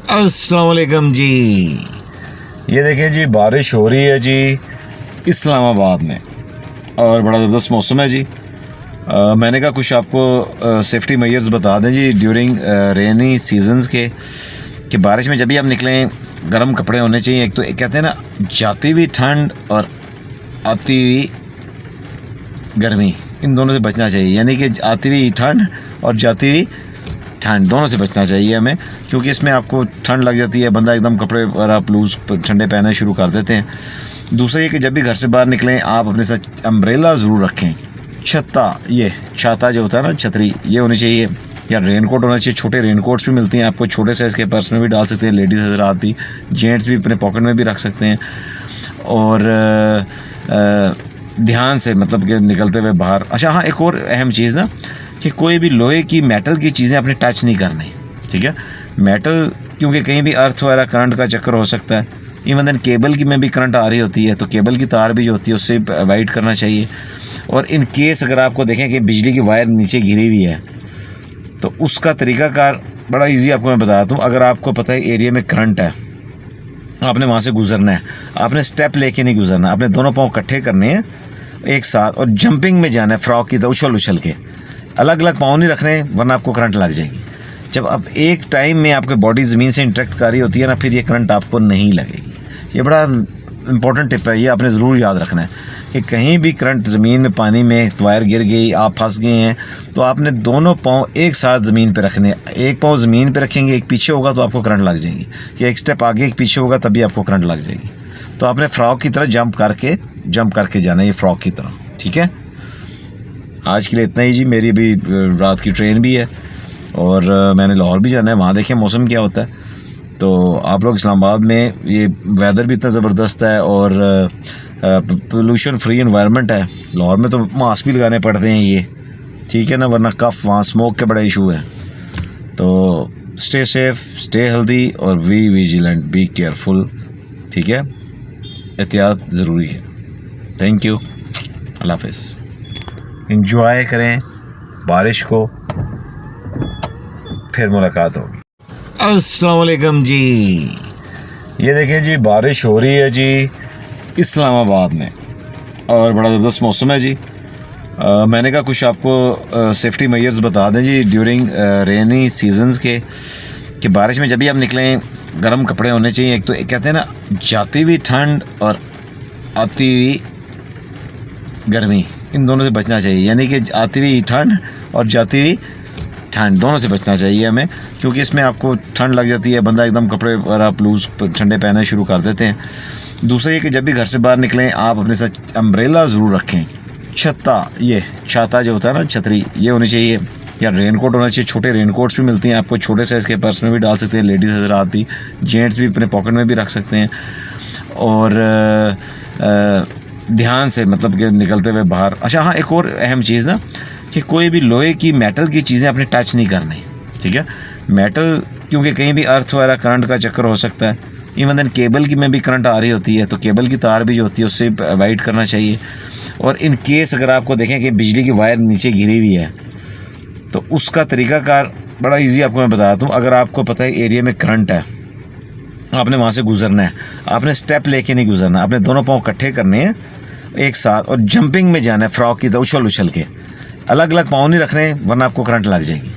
अस्सलाम वालेकुम जी। ये देखें जी, बारिश हो रही है जी इस्लामाबाद में और बड़ा ज़बरदस्त मौसम है जी। मैंने कहा कुछ आपको सेफ्टी मेजर्स बता दें जी ड्यूरिंग रेनी सीजन्स के कि बारिश में जब भी आप निकलें गर्म कपड़े होने चाहिए। एक तो कहते हैं ना, जाती हुई ठंड और आती हुई गर्मी, इन दोनों से बचना चाहिए। यानी कि आती हुई ठंड और जाती हुई ठंड, दोनों से बचना चाहिए हमें, क्योंकि इसमें आपको ठंड लग जाती है, बंदा एकदम कपड़े और आप लूज़ ठंडे पहने शुरू कर देते हैं। दूसरा ये कि जब भी घर से बाहर निकलें आप अपने साथ अम्ब्रेला ज़रूर रखें। छाता जो होता है ना, छतरी, ये होनी चाहिए, या रेनकोट होना चाहिए। छोटे रेनकोट्स भी मिलती हैं आपको, छोटे साइज़ के पर्स में भी डाल सकते हैं लेडीज़ हज़रात भी, जेंट्स भी अपने पॉकेट में भी रख सकते हैं। और ध्यान से मतलब कि निकलते हुए बाहर। अच्छा हाँ, एक और अहम चीज़ ना, कि कोई भी लोहे की मेटल की चीज़ें अपने टच नहीं करनी, ठीक है। मेटल, क्योंकि कहीं भी अर्थ वगैरह करंट का चक्कर हो सकता है। इवन देन केबल की में भी करंट आ रही होती है, तो केबल की तार भी जो होती है उससे अवॉइड करना चाहिए। और इन केस अगर आपको देखें कि बिजली की वायर नीचे गिरी हुई है, तो उसका तरीक़ाकार बड़ा ईजी आपको मैं बताता हूँ। अगर आपको पता है एरिया में करंट है, आपने वहाँ से गुजरना है, आपने स्टेप लेके नहीं गुजरना, आपने दोनों पाँव इकट्ठे करने हैं एक साथ और जंपिंग में जाना है, फ्रॉक की तरह उछल उछल के। अलग अलग पाँव नहीं रखने, वरना आपको करंट लग जाएगी। जब अब एक टाइम में आपकी बॉडी ज़मीन से इंटरेक्ट कर रही होती है ना, फिर ये करंट आपको नहीं लगेगी। ये बड़ा इंपॉर्टेंट टिप है, ये आपने ज़रूर याद रखना है कि कहीं भी करंट ज़मीन में, पानी में वायर गिर गई, आप फंस गए हैं, तो आपने दोनों पाँव एक साथ ज़मीन पे रखने। एक पाँव ज़मीन पे रखेंगे, एक पीछे होगा तो आपको करंट लग जाएगी, या एक स्टेप आगे एक पीछे होगा तभी आपको करंट लग जाएगी। तो आपने फ्रॉक की तरह जंप करके जाना है, ये फ्रॉक की तरह, ठीक है। आज के लिए इतना ही जी। मेरी अभी रात की ट्रेन भी है और मैंने लाहौर भी जाना है, वहाँ देखें मौसम क्या होता है। तो आप लोग इस्लामाबाद में, ये वेदर भी इतना ज़बरदस्त है और पोल्यूशन फ्री एनवायरनमेंट है। लाहौर में तो मास्क भी लगाने पड़ते हैं ये, ठीक है ना, वरना कफ, वहाँ स्मोक के बड़ा इशू है। तो स्टे सेफ, स्टे हेल्दी और बी विजिलेंट, बी केयरफुल, ठीक है। एहतियात ज़रूरी है। थैंक यू, अल्लाह हाफ़िज़। इंजॉय करें बारिश को, फिर मुलाकात होगी। अस्सलाम वालेकुम जी। ये देखें जी, बारिश हो रही है जी इस्लामाबाद में और बड़ा ज़बरदस्त मौसम है जी। मैंने कहा कुछ आपको सेफ्टी मेजर्स बता दें जी ड्यूरिंग रेनी सीजन्स के कि बारिश में जब भी आप निकलें गर्म कपड़े होने चाहिए। एक तो कहते हैं ना, जाती हुई ठंड और आती हुई गर्मी, इन दोनों से बचना चाहिए। यानी कि आती हुई ठंड और जाती हुई ठंड, दोनों से बचना चाहिए हमें, क्योंकि इसमें आपको ठंड लग जाती है, बंदा एकदम कपड़े और आप लूज़ ठंडे पहने शुरू कर देते हैं। दूसरा ये कि जब भी घर से बाहर निकलें आप अपने साथ अम्ब्रेला ज़रूर रखें। छाता जो होता है ना, छतरी, ये होनी चाहिए, या रेनकोट होना चाहिए। छोटे रेनकोट्स भी मिलती हैं आपको, छोटे साइज़ के पर्स में भी डाल सकते हैं लेडीज़ हज़रात भी, जेंट्स भी अपने पॉकेट में भी रख सकते हैं। और ध्यान से मतलब कि निकलते हुए बाहर। अच्छा हाँ, एक और अहम चीज़ ना, कि कोई भी लोहे की मेटल की चीज़ें अपने टच नहीं करनी, ठीक है। मेटल, क्योंकि कहीं भी अर्थ वगैरह करंट का चक्कर हो सकता है। इवन देन केबल की में भी करंट आ रही होती है, तो केबल की तार भी जो होती है उससे अवॉइड करना चाहिए। और इन केस अगर आपको देखें कि बिजली की वायर नीचे गिरी हुई है, तो उसका तरीक़ाकार बड़ा ईजी आपको मैं बताता हूँ। अगर आपको पता है एरिया में करंट है, आपने वहाँ से गुजरना है, आपने स्टेप लेके नहीं गुजरना, आपने दोनों पाँव इकट्ठे करने हैं एक साथ और जंपिंग में जाना है, फ्रॉक की तरह उछल उछल के। अलग अलग पाँव नहीं रखने, वरना आपको करंट लग जाएगी।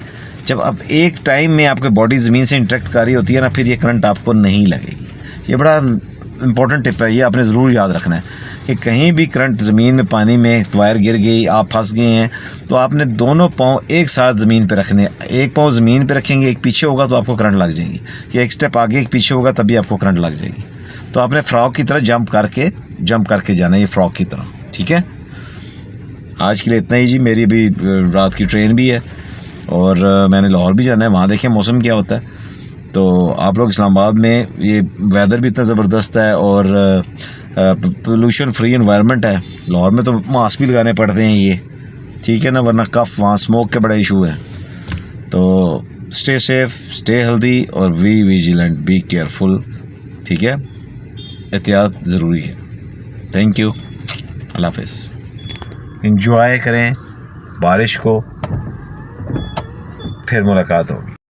जब अब एक टाइम में आपकी बॉडी ज़मीन से इंटरेक्ट कर रही होती है ना, फिर ये करंट आपको नहीं लगेगी। ये बड़ा इंपॉर्टेंट टिप है, ये आपने ज़रूर याद रखना है कि कहीं भी करंट ज़मीन में, पानी में वायर गिर गई, आप फंस गए हैं, तो आपने दोनों पाँव एक साथ ज़मीन पे रखने। एक पाँव ज़मीन पे रखेंगे, एक पीछे होगा तो आपको करंट लग जाएगी, या एक स्टेप आगे एक पीछे होगा तभी आपको करंट लग जाएगी। तो आपने फ्रॉक की तरह जंप करके जाना है, ये फ्रॉक की तरह, ठीक है। आज के लिए इतना ही जी। मेरी अभी रात की ट्रेन भी है और मैंने लाहौर भी जाना है, वहाँ देखें मौसम क्या होता है। तो आप लोग इस्लामाबाद में, ये वेदर भी इतना ज़बरदस्त है और पोल्यूशन फ्री एनवायरनमेंट है। लाहौर में तो मास्क भी लगाने पड़ते हैं ये, ठीक है ना, वरना कफ, वहाँ स्मोक के बड़ा इशू है। तो स्टे सेफ, स्टे हेल्दी और बी विजिलेंट, बी केयरफुल, ठीक है। एहतियात ज़रूरी है। थैंक यू, अल्लाह हाफ़िज़। इंजॉय करें बारिश को, फिर मुलाकात होगी।